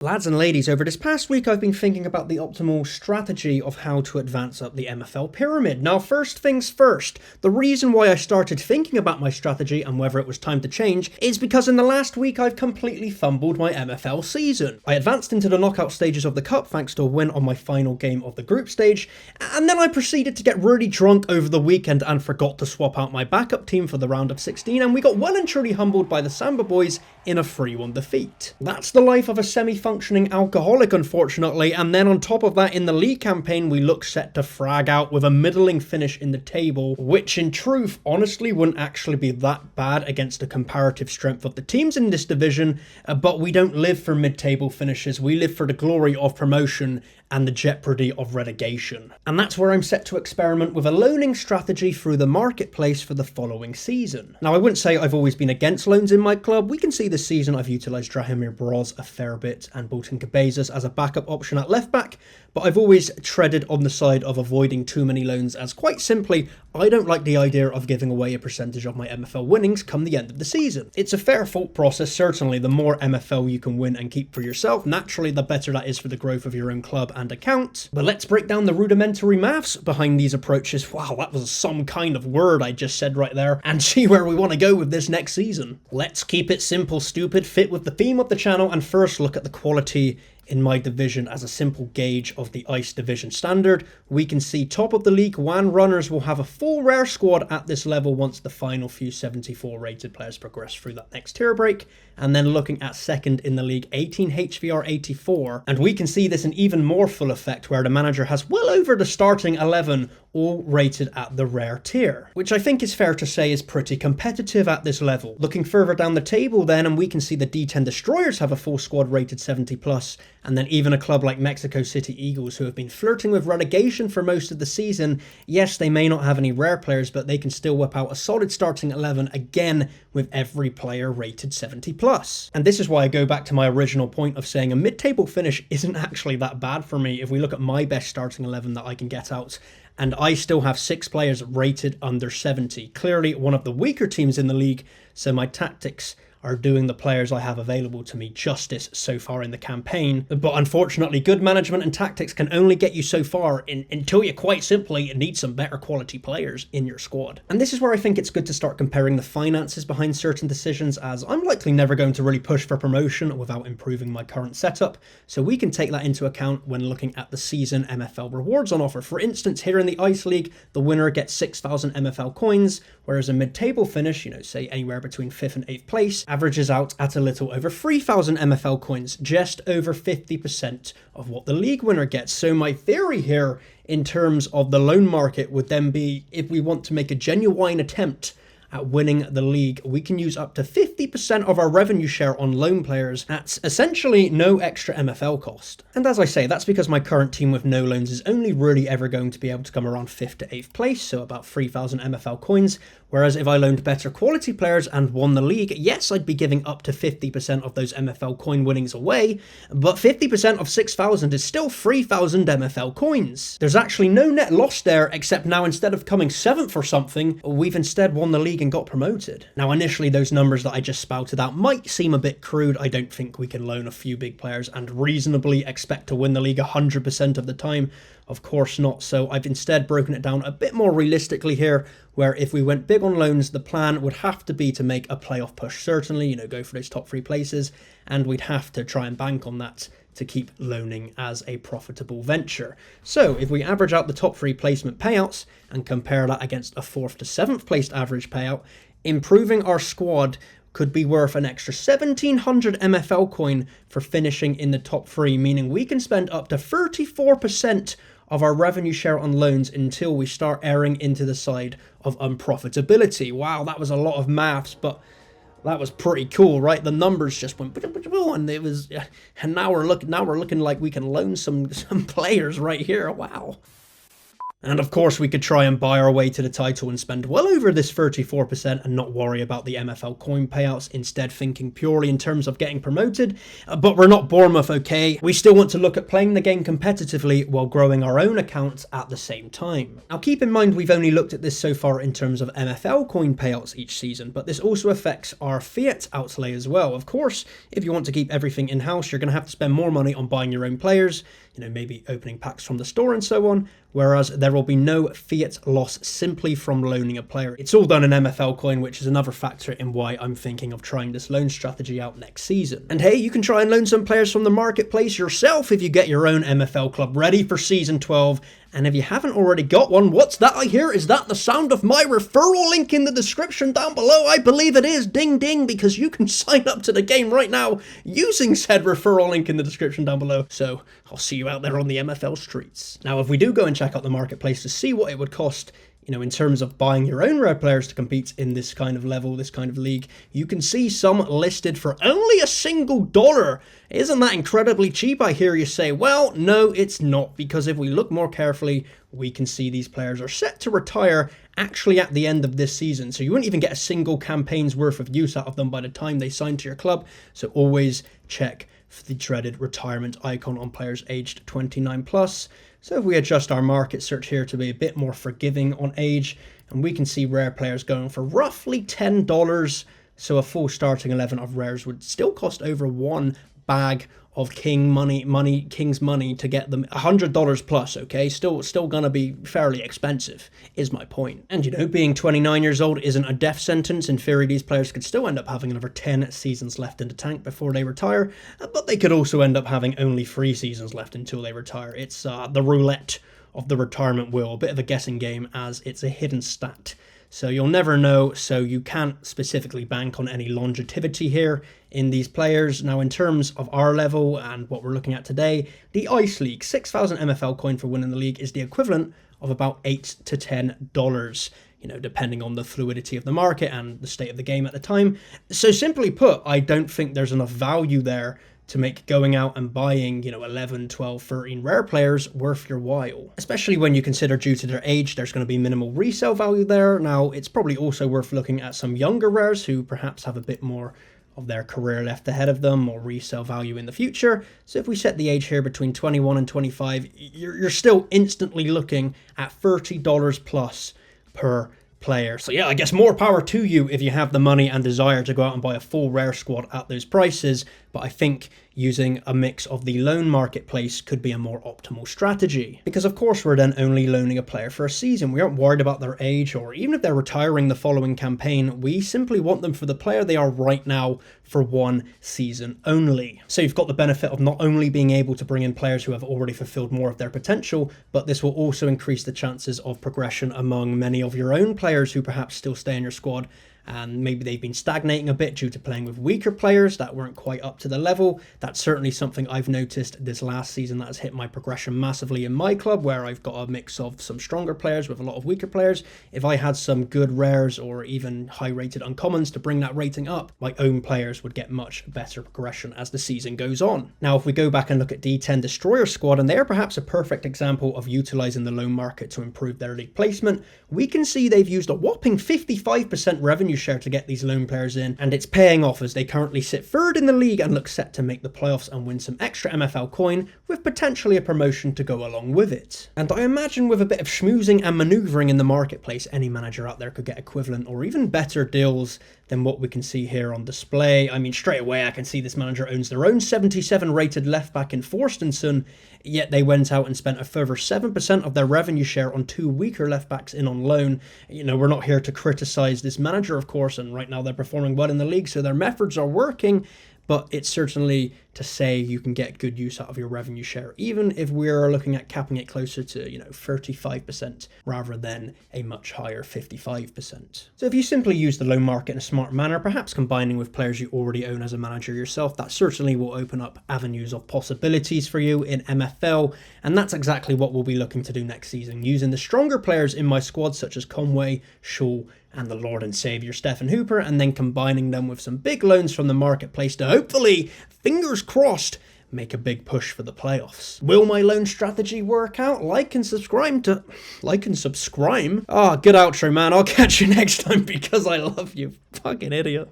Lads and ladies, over this past week I've been thinking about the optimal strategy of how to advance up the MFL pyramid. Now, first things first, the reason why I started thinking about my strategy and whether it was time to change is because in the last week I've completely fumbled my MFL season. I advanced into the knockout stages of the cup thanks to a win on my final game of the group stage, and then I proceeded to get really drunk over the weekend and forgot to swap out my backup team for the round of 16, and we got well and truly humbled by the Samba boys in a 3-1 defeat. That's the life of a semi-functioning alcoholic, unfortunately, and then on top of that, in the league campaign, we look set to frag out with a middling finish in the table, which in truth, honestly, wouldn't actually be that bad against the comparative strength of the teams in this division, but we don't live for mid-table finishes, we live for the glory of promotion and the jeopardy of relegation. And that's where I'm set to experiment with a loaning strategy through the marketplace for the following season. Now, I wouldn't say I've always been against loans in my club. We can see this season I've utilised Drahimir Broz a fair bit and Bolton Cabezas as a backup option at left back, but I've always treaded on the side of avoiding too many loans, as quite simply, I don't like the idea of giving away a percentage of my MFL winnings come the end of the season. It's a fair thought process, certainly. The more MFL you can win and keep for yourself, naturally the better that is for the growth of your own club and account. But let's break down the rudimentary maths behind these approaches. Wow, that was some kind of word I just said right there, and see where we want to go with this next season. Let's keep it simple, stupid, fit with the theme of the channel, and first look at the quality in my division as a simple gauge of the ICE division standard. We can see top of the league, WAN runners will have a full rare squad at this level once the final few 74 rated players progress through that next tier break. And then looking at second in the league, 18 HVR 84. And we can see this in even more full effect where the manager has well over the starting 11 all rated at the rare tier, which I think is fair to say is pretty competitive at this level. Looking further down the table then, and we can see the D10 Destroyers have a full squad rated 70 plus, and then even a club like Mexico City Eagles, who have been flirting with relegation for most of the season. Yes, they may not have any rare players, but they can still whip out a solid starting 11 again with every player rated 70 plus. And this is why I go back to my original point of saying a mid-table finish isn't actually that bad for me if we look at my best starting 11 that I can get out. And I still have 6 players rated under 70. Clearly one of the weaker teams in the league, so my tactics are doing the players I have available to me justice so far in the campaign. But unfortunately, good management and tactics can only get you so far until you quite simply need some better quality players in your squad. And this is where I think it's good to start comparing the finances behind certain decisions, as I'm likely never going to really push for promotion without improving my current setup, so we can take that into account when looking at the season MFL rewards on offer. For instance, here in the ICE League, the winner gets 6,000 MFL coins, whereas a mid-table finish, say anywhere between 5th and 8th place, averages out at a little over 3,000 MFL coins, just over 50% of what the league winner gets. So my theory here in terms of the loan market would then be, if we want to make a genuine attempt at winning the league, we can use up to 50% of our revenue share on loan players. That's essentially no extra MFL cost. And as I say, that's because my current team with no loans is only really ever going to be able to come around 5th to 8th place, so about 3,000 MFL coins. Whereas if I loaned better quality players and won the league, yes, I'd be giving up to 50% of those MFL coin winnings away, but 50% of 6,000 is still 3,000 MFL coins. There's actually no net loss there, except now instead of coming 7th or something, we've instead won the league and got promoted. Now, initially, those numbers that I just spouted out might seem a bit crude. I don't think we can loan a few big players and reasonably expect to win the league 100% of the time. Of course not. So I've instead broken it down a bit more realistically here, where if we went big on loans, the plan would have to be to make a playoff push, certainly, go for those top 3 places, and we'd have to try and bank on that to keep loaning as a profitable venture. So if we average out the top 3 placement payouts and compare that against a 4th to 7th placed average payout, improving our squad could be worth an extra 1,700 MFL coin for finishing in the top 3, meaning we can spend up to 34% of our revenue share on loans until we start erring into the side of unprofitability. Wow, that was a lot of maths, but that was pretty cool, right? The numbers just went, and it was, and now we're looking like we can loan some players right here. Wow. And of course, we could try and buy our way to the title and spend well over this 34% and not worry about the MFL coin payouts, instead thinking purely in terms of getting promoted. But we're not Bournemouth, okay? We still want to look at playing the game competitively while growing our own accounts at the same time. Now, keep in mind we've only looked at this so far in terms of MFL coin payouts each season, but this also affects our fiat outlay as well. Of course, if you want to keep everything in-house, you're going to have to spend more money on buying your own players, maybe opening packs from the store and so on, whereas there will be no fiat loss simply from loaning a player. It's all done in MFL coin, which is another factor in why I'm thinking of trying this loan strategy out next season. And hey, you can try and loan some players from the marketplace yourself if you get your own MFL club ready for season 12. And if you haven't already got one, what's that I hear? Is that the sound of my referral link in the description down below? I believe it is. Ding ding, because you can sign up to the game right now using said referral link in the description down below. So I'll see you out there on the MFL streets. Now, if we do go and check out the marketplace to see what it would cost, in terms of buying your own rare players to compete in this kind of level, this kind of league, you can see some listed for only $1. Isn't that incredibly cheap, I hear you say? Well, no, it's not, because if we look more carefully, we can see these players are set to retire actually at the end of this season. So you wouldn't even get a single campaign's worth of use out of them by the time they sign to your club. So always check for the dreaded retirement icon on players aged 29 plus. So if we adjust our market search here to be a bit more forgiving on age, and we can see rare players going for roughly $10. So a full starting 11 of rares would still cost over one bag of king's money to get them $100 plus, okay? Still gonna be fairly expensive, is my point. And being 29 years old isn't a death sentence. In theory, these players could still end up having another 10 seasons left in the tank before they retire, but they could also end up having only 3 seasons left until they retire. It's the roulette of the retirement wheel, a bit of a guessing game as it's a hidden stat. So you'll never know, so you can't specifically bank on any longevity here in these players. Now, in terms of our level and what we're looking at today, the Ice League, 6,000 MFL coin for winning the league is the equivalent of about $8 to $10, depending on the fluidity of the market and the state of the game at the time. So simply put, I don't think there's enough value there to make going out and buying, 11, 12, 13 rare players worth your while. Especially when you consider due to their age, there's going to be minimal resale value there. Now, it's probably also worth looking at some younger rares who perhaps have a bit more of their career left ahead of them or resale value in the future. So if we set the age here between 21 and 25, you're still instantly looking at $30 plus per player. So yeah, I guess more power to you if you have the money and desire to go out and buy a full rare squad at those prices, but I think using a mix of the loan marketplace could be a more optimal strategy. Because of course we're then only loaning a player for a season. We aren't worried about their age, or even if they're retiring the following campaign, we simply want them for the player they are right now for one season only. So you've got the benefit of not only being able to bring in players who have already fulfilled more of their potential, but this will also increase the chances of progression among many of your own players who perhaps still stay in your squad, and maybe they've been stagnating a bit due to playing with weaker players that weren't quite up to the level. That's certainly something I've noticed this last season that has hit my progression massively in my club, where I've got a mix of some stronger players with a lot of weaker players. If I had some good rares or even high-rated uncommons to bring that rating up, my own players would get much better progression as the season goes on. Now, if we go back and look at D10 Destroyer Squad, and they're perhaps a perfect example of utilizing the loan market to improve their league placement, we can see they've used a whopping 55% revenue share to get these loan players in, and it's paying off as they currently sit third in the league and look set to make the playoffs and win some extra MFL coin, with potentially a promotion to go along with it. And I imagine with a bit of schmoozing and manoeuvring in the marketplace, any manager out there could get equivalent or even better deals than what we can see here on display. I mean, straight away I can see this manager owns their own 77 rated left back in Forstenson, yet they went out and spent a further 7% of their revenue share on 2 weaker left backs in on loan. We're not here to criticize this manager, of course, and right now they're performing well in the league, so their methods are working, but it's certainly to say you can get good use out of your revenue share, even if we're looking at capping it closer to, 35% rather than a much higher 55%. So if you simply use the loan market in a smart manner, perhaps combining with players you already own as a manager yourself, that certainly will open up avenues of possibilities for you in MFL, and that's exactly what we'll be looking to do next season, using the stronger players in my squad such as Conway, Shaw, and the Lord and Saviour Stephen Hooper, and then combining them with some big loans from the marketplace to hopefully, fingers crossed, make a big push for the playoffs. Will my lone strategy work out? Like and subscribe. Ah, good outro, man. I'll catch you next time because I love you. Fucking idiot.